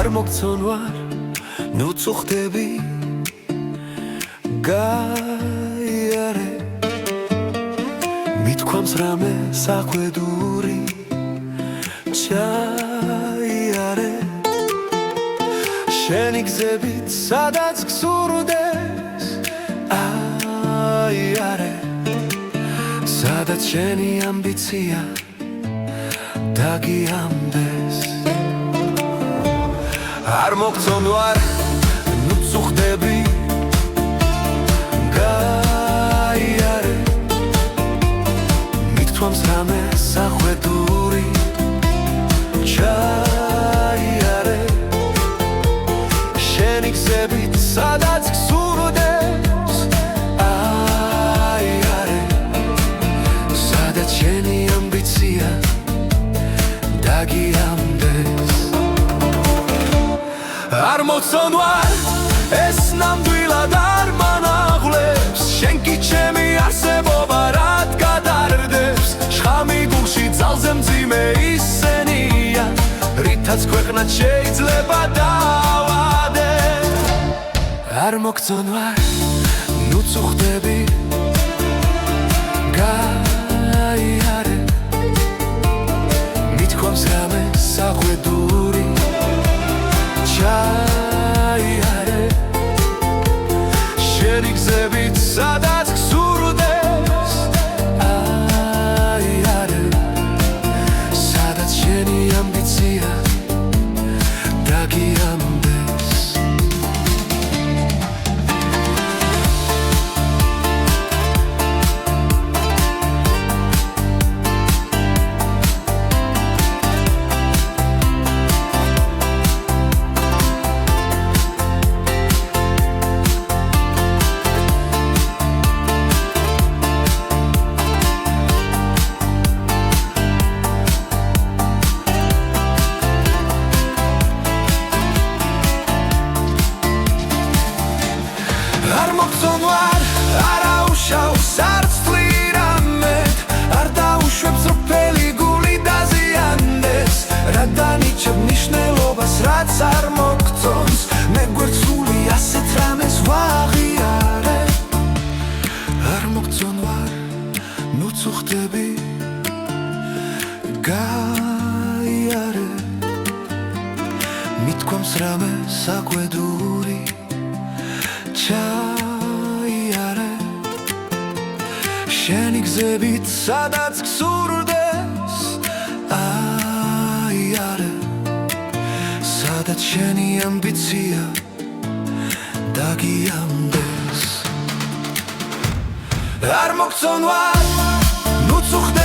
არ მოგწონ ვარ, ნუ წუხდები გაიარე მithქვამს რამე სახვედური ჩაიარე შენი გზებით სადაც გსურდეს აიარე სადაც შენი ამბიცია დაგიამდეს არ მოგწონ ვარ, ნუ წუხდები გაიარე მithქვამს რამე სახვედური ჩაიარე შენი გზებით სადაც გსურდეს აიარე სადაც შენი ამბიცია დაგიამდეს არ მოგწონ ვარ, ეს ნამდვილად არ მანაღვლებს შენ კი ჩემი არსებობა რად გადარდებს შხამი გულში ძალზე მძიმე ისენია რითაც ქვეყნად შეიძლება დავადე არ მოგწონ ვარ, ნუ წუხდები გაიარე მithქვამს რამე სახვედური ჩაიარე შენი გზებით სადაც გსურდეს აიარე სადაც შენი ამბიცია დაგიამდეს არ მოგწონ ვარ, არ აუშავს არც თლირამეთ არ დაუშვებს როფელი გული დაზიანდეს რა დანიჭებ მნიშვნელობას რაც არ მოგწონს მე გვერდსული ასეთ რამეს ვაღიარე არ მოგწონ ვარ, ნუ წუხდები გაიარე მithქვამს რამე საკვედური ჩაიარე შენი გზებით სადაც გსურდეს აიარე სადაც შენი ამბიცია დაგიამდეს არ მოგწონ ვარ, ნუ წუხდები